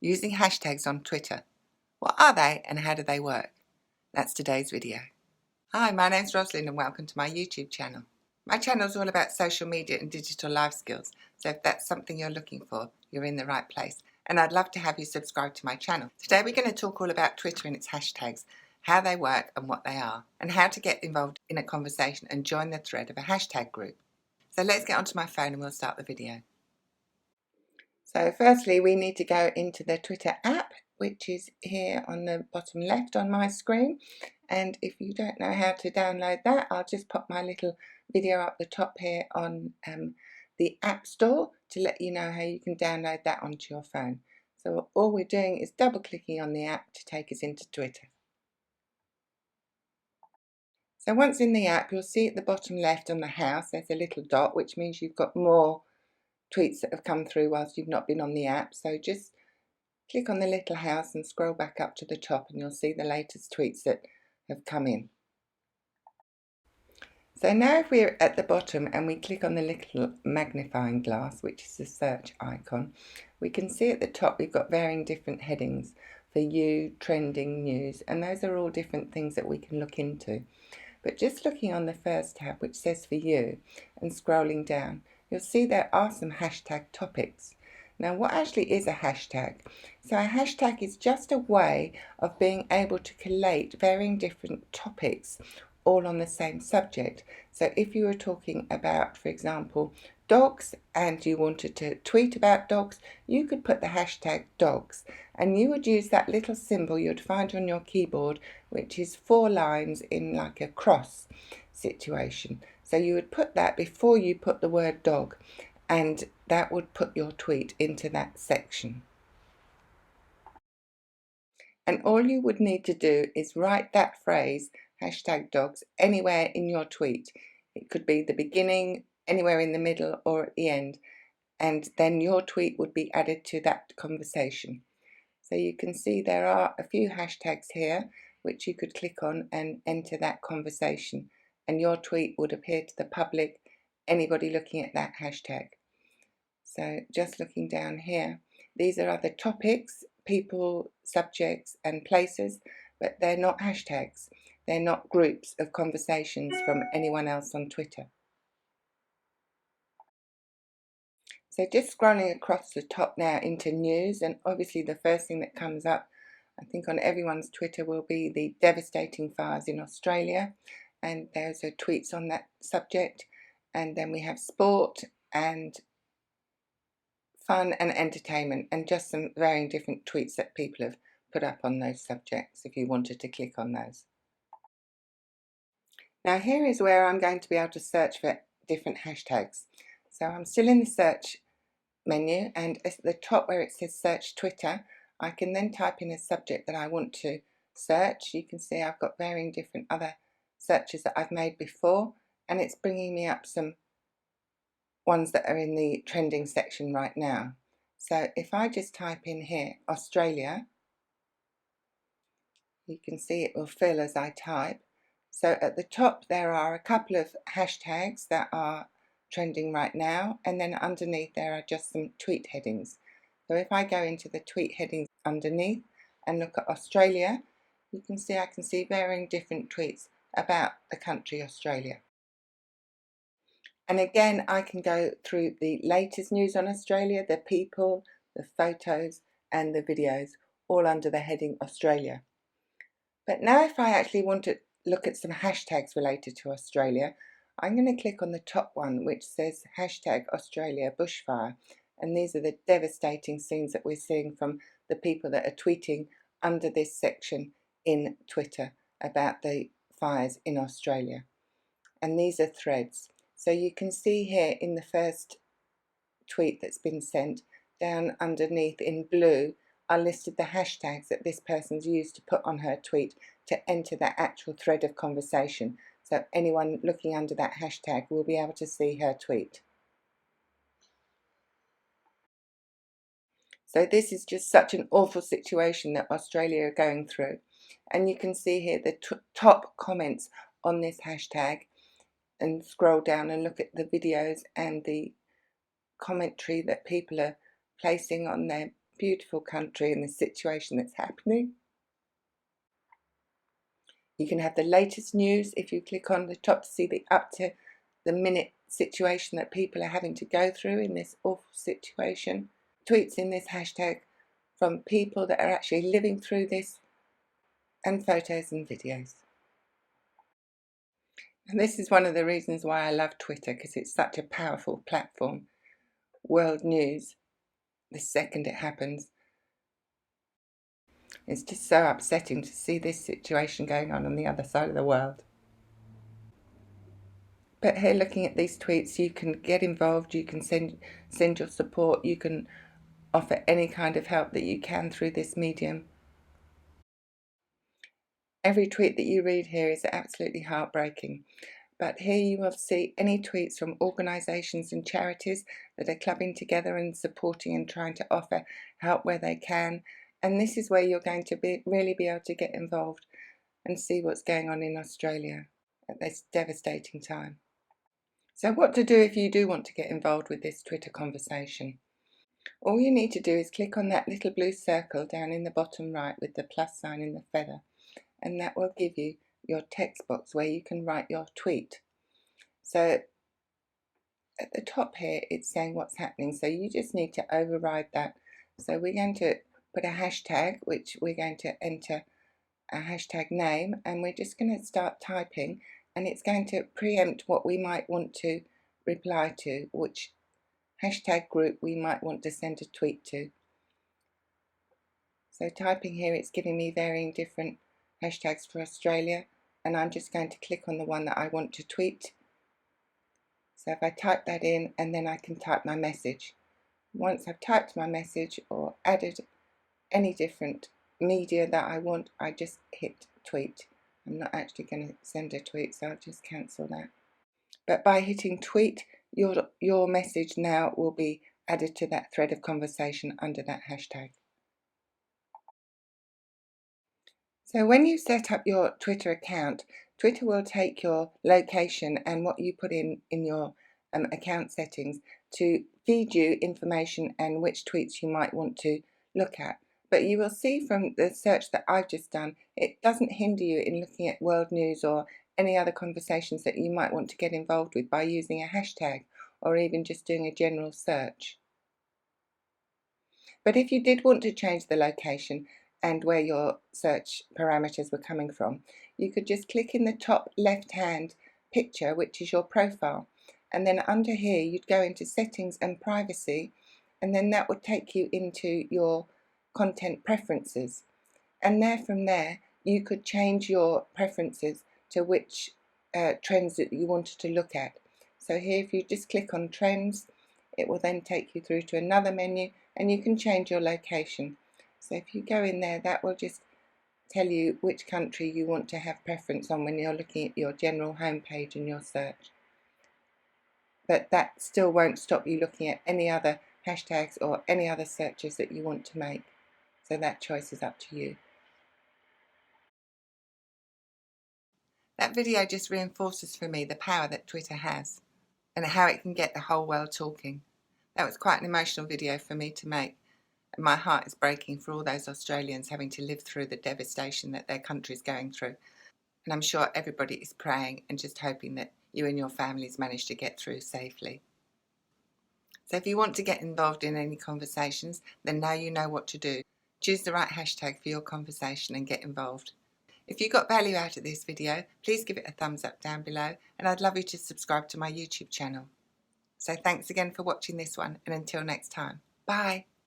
Using hashtags on Twitter. What are they and how do they work? That's today's video. Hi, my name's Rosalind and welcome to my YouTube channel. My channel is all about social media and digital life skills, so if that's something you're looking for, you're in the right place. And I'd love to have you subscribe to my channel. Today we're going to talk all about Twitter and its hashtags, how they work and what they are, and how to get involved in a conversation and join the thread of a hashtag group. So let's get onto my phone and we'll start the video. So firstly, we need to go into the Twitter app, which is here on the bottom left on my screen. And if you don't know how to download that, I'll just pop my little video up the top here on the App Store to let you know how you can download that onto your phone. So all we're doing is double clicking on the app to take us into Twitter. So once in the app, you'll see at the bottom left on the house, there's a little dot, which means you've got more tweets that have come through whilst you've not been on the app. So just click on the little house and scroll back up to the top and you'll see the latest tweets that have come in. So now if we're at the bottom and we click on the little magnifying glass, which is the search icon, we can see at the top we've got varying different headings for you, trending, news, and those are all different things that we can look into. But just looking on the first tab, which says for you, and scrolling down, you'll see there are some hashtag topics. Now, what actually is a hashtag? So a hashtag is just a way of being able to collate varying different topics all on the same subject. So if you were talking about, for example, dogs and you wanted to tweet about dogs, you could put the hashtag dogs and you would use that little symbol you'd find on your keyboard, which is 4 lines in like a cross situation. So you would put that before you put the word dog, and that would put your tweet into that section. And all you would need to do is write that phrase, hashtag dogs, anywhere in your tweet. It could be the beginning, anywhere in the middle, or at the end. And then your tweet would be added to that conversation. So you can see there are a few hashtags here which you could click on and enter that conversation, and your tweet would appear to the public, anybody looking at that hashtag. So just looking down here, these are other topics, people, subjects and places, but they're not hashtags. They're not groups of conversations from anyone else on Twitter. So just scrolling across the top now into news, and obviously the first thing that comes up, I think on everyone's Twitter, will be the devastating fires in Australia, and there's tweets on that subject. And then we have sport and fun and entertainment, and just some varying different tweets that people have put up on those subjects if you wanted to click on those. Now here is where I'm going to be able to search for different hashtags. So I'm still in the search menu, and at the top where it says search Twitter, I can then type in a subject that I want to search. You can see I've got varying different other searches that I've made before, and it's bringing me up some ones that are in the trending section right now. So if I just type in here Australia, you can see it will fill as I type. So at the top there are a couple of hashtags that are trending right now, and then underneath there are just some tweet headings. So if I go into the tweet headings underneath and look at Australia, you can see I can see varying different tweets about the country Australia. And again, I can go through the latest news on Australia, the people, the photos and the videos, all under the heading Australia. But now if I actually want to look at some hashtags related to Australia, I'm going to click on the top one which says hashtag Australia bushfire. And these are the devastating scenes that we're seeing from the people that are tweeting under this section in Twitter about the fires in Australia. And these are threads. So you can see here in the first tweet that's been sent, down underneath in blue are listed the hashtags that this person's used to put on her tweet to enter that actual thread of conversation. So anyone looking under that hashtag will be able to see her tweet. So this is just such an awful situation that Australia are going through. And you can see here the top comments on this hashtag, and scroll down and look at the videos and the commentary that people are placing on their beautiful country and the situation that's happening. You can have the latest news if you click on the top to see the up-to-the-minute situation that people are having to go through in this awful situation. Tweets in this hashtag from people that are actually living through this, and photos and videos. And this is one of the reasons why I love Twitter, because it's such a powerful platform. World news, the second it happens. It's just so upsetting to see this situation going on the other side of the world. But here, looking at these tweets, you can get involved, you can send your support, you can offer any kind of help that you can through this medium. Every tweet that you read here is absolutely heartbreaking. But here you will see any tweets from organisations and charities that are clubbing together and supporting and trying to offer help where they can. And this is where you're going to really be able to get involved and see what's going on in Australia at this devastating time. So what to do if you do want to get involved with this Twitter conversation? All you need to do is click on that little blue circle down in the bottom right with the plus sign in the feather, and that will give you your text box where you can write your tweet. So at the top here it's saying what's happening, so you just need to override that. So we're going to put a hashtag, which we're going to enter a hashtag name, and we're just going to start typing, and it's going to preempt what we might want to reply to, which hashtag group we might want to send a tweet to. So typing here, it's giving me varying different hashtags for Australia, and I'm just going to click on the one that I want to tweet. So if I type that in, and then I can type my message. Once I've typed my message or added any different media that I want, I just hit tweet. I'm not actually going to send a tweet, so I'll just cancel that. But by hitting tweet, your message now will be added to that thread of conversation under that hashtag. So when you set up your Twitter account, Twitter will take your location and what you put in your account settings to feed you information and which tweets you might want to look at. But you will see from the search that I've just done, it doesn't hinder you in looking at world news or any other conversations that you might want to get involved with by using a hashtag or even just doing a general search. But if you did want to change the location and where your search parameters were coming from, you could just click in the top left hand picture, which is your profile, and then under here you'd go into settings and privacy, and then that would take you into your content preferences, and from there you could change your preferences to which trends that you wanted to look at. So here, if you just click on trends, it will then take you through to another menu, and you can change your location. So if you go in there, that will just tell you which country you want to have preference on when you're looking at your general home page and your search. But that still won't stop you looking at any other hashtags or any other searches that you want to make. So that choice is up to you. That video just reinforces for me the power that Twitter has and how it can get the whole world talking. That was quite an emotional video for me to make, and my heart is breaking for all those Australians having to live through the devastation that their country's going through. And I'm sure everybody is praying and just hoping that you and your families manage to get through safely. So if you want to get involved in any conversations, then now you know what to do. Choose the right hashtag for your conversation and get involved. If you got value out of this video, please give it a thumbs up down below, and I'd love you to subscribe to my YouTube channel. So thanks again for watching this one, and until next time, bye.